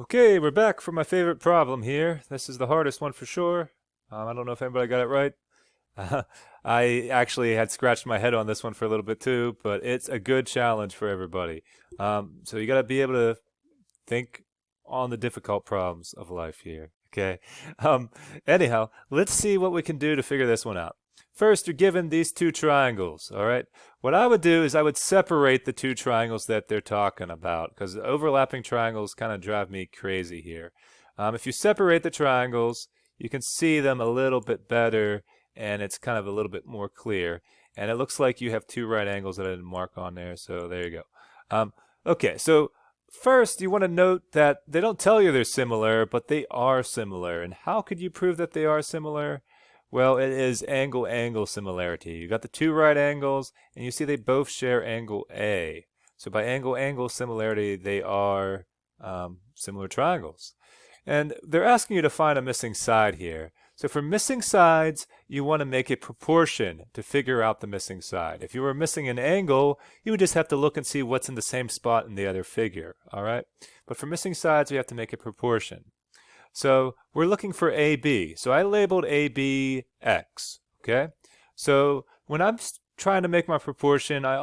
Okay, we're back for my favorite problem here. This is the hardest one for sure. I don't know if anybody got it right. I actually had scratched my head on this one for a little bit too, but it's a good challenge for everybody. So you got to be able to think on the difficult problems of life here. Okay. Um, Anyhow, let's see what we can do to figure this one out. First, you're given these two triangles. All right. What I would do is I would separate the two triangles that they're talking about because overlapping triangles kind of drive me crazy here. If you separate the triangles, you can see them a little bit better and it's kind of a little bit more clear. And it looks like you have two right angles that I didn't mark on there. So there you go. Okay, so first, you want to note that they don't tell you they're similar, but they are similar. And how could you prove that they are similar? Well, it is angle-angle similarity. You got the two right angles, and you see they both share angle A. So by angle-angle similarity, they are similar triangles. And they're asking you to find a missing side here. So for missing sides, you want to make a proportion to figure out the missing side. If you were missing an angle, you would just have to look and see what's in the same spot in the other figure, all right? But for missing sides, we have to make a proportion. So we're looking for AB. So I labeled AB X, okay? So when I'm trying to make my proportion, I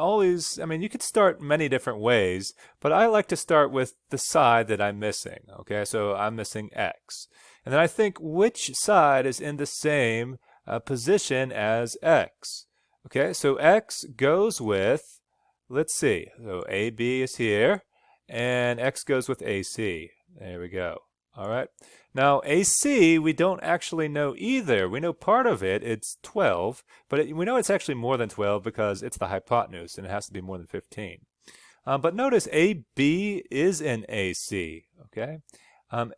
mean, you could start many different ways, but I like to start with the side that I'm missing, okay? So I'm missing X. And then I think which side is in the same position as X. Okay, so X goes with, let's see, so AB is here, and X goes with AC. There we go. All right. Now, AC, we don't actually know either. We know part of it, it's 12, but we know it's actually more than 12 because it's the hypotenuse, and it has to be more than 15. But notice AB is in AC, okay?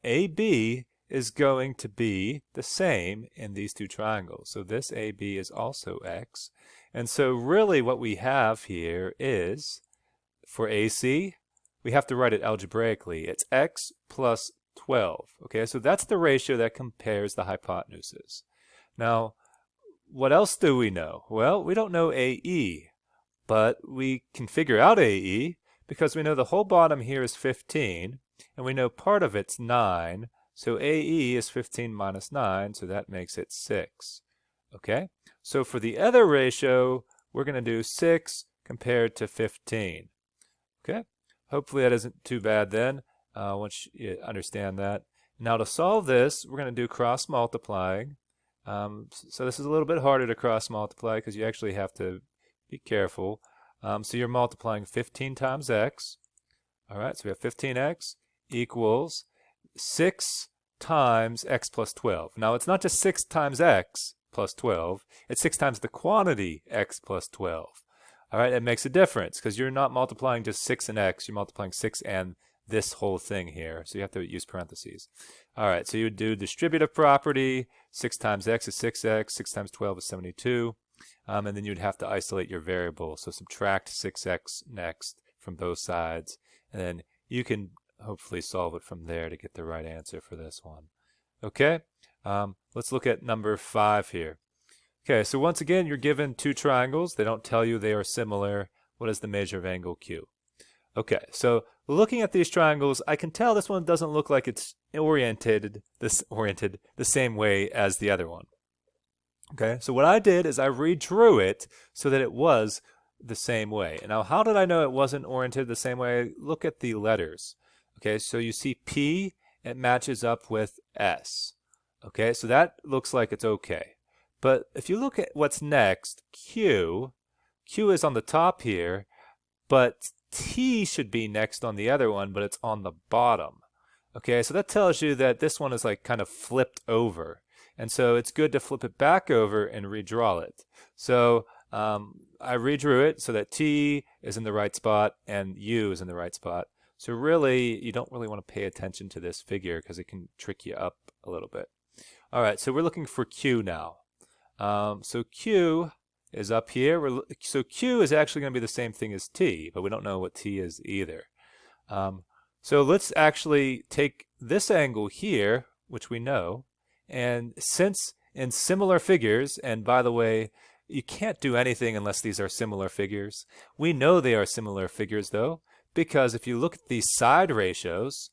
AB is going to be the same in these two triangles. So this AB is also X. And so really what we have here is, for AC, we have to write it algebraically. It's X plus 12. Okay, so that's the ratio that compares the hypotenuses. Now, what else do we know? Well, we don't know AE, but we can figure out AE because we know the whole bottom here is 15, and we know part of it's 9, so AE is 15 minus 9, so that makes it 6. Okay? So for the other ratio, we're going to do 6 compared to 15. Okay? Hopefully that isn't too bad then, once you understand that. Now to solve this, we're going to do cross multiplying. So this is a little bit harder to cross multiply because you actually have to be careful. So you're multiplying 15 times x. All right, so we have 15x equals 6 times x plus 12. Now it's not just 6 times x plus 12, it's 6 times the quantity x plus 12. All right, it makes a difference because you're not multiplying just 6 and x, you're multiplying 6 and this whole thing here. So you have to use parentheses. All right, so you would do distributive property. 6 times x is 6x, 6 times 12 is 72. And then you'd have to isolate your variable. So subtract 6x next from both sides. And then you can hopefully solve it from there to get the right answer for this one. Okay, let's look at number 5 here. Okay, so once again, you're given two triangles. They don't tell you they are similar. What is the measure of angle Q? Okay, so looking at these triangles, I can tell this one doesn't look like it's oriented the same way as the other one. Okay, so what I did is I redrew it so that it was the same way. Now, how did I know it wasn't oriented the same way? Look at the letters. Okay, so you see P, it matches up with S. Okay, so that looks like it's okay. But if you look at what's next, Q is on the top here, but T should be next on the other one, but it's on the bottom. Okay, so that tells you that this one is like kind of flipped over. And so it's good to flip it back over and redraw it. So I redrew it so that T is in the right spot and U is in the right spot. So really, you don't really want to pay attention to this figure because it can trick you up a little bit. All right, so we're looking for Q now. So Q is up here. So Q is actually going to be the same thing as T, but we don't know what T is either. So let's actually take this angle here, which we know, and since in similar figures, and by the way, you can't do anything unless these are similar figures. We know they are similar figures though, because if you look at these side ratios,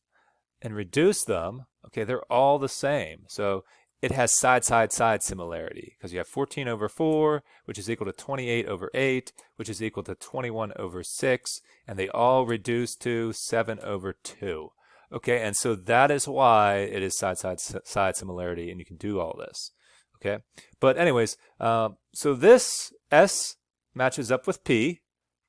and reduce them, okay, they're all the same. So it has side similarity because you have 14 over 4, which is equal to 28 over 8, which is equal to 21 over 6, and they all reduce to 7 over 2. Okay, and so that is why it is side similarity, and you can do all this. Okay, but anyways, so this S matches up with P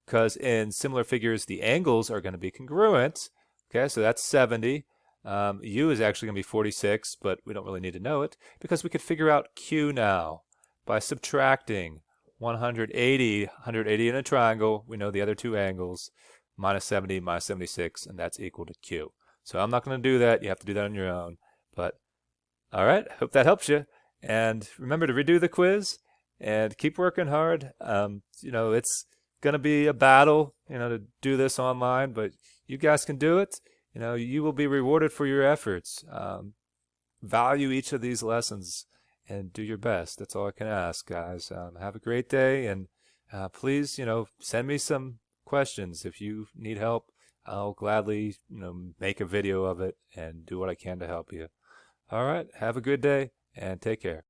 because in similar figures the angles are going to be congruent. Okay, so that's 70. U is actually going to be 46, but we don't really need to know it because we could figure out Q now by subtracting 180 in a triangle. We know the other two angles, minus 70, minus 76, and that's equal to Q. So I'm not going to do that. You have to do that on your own. But all right, hope that helps you. And remember to redo the quiz and keep working hard. It's going to be a battle, to do this online, but you guys can do it. You will be rewarded for your efforts. Value each of these lessons and do your best. That's all I can ask, guys. Have a great day, and please, send me some questions if you need help. I'll gladly, make a video of it and do what I can to help you. All right, have a good day and take care.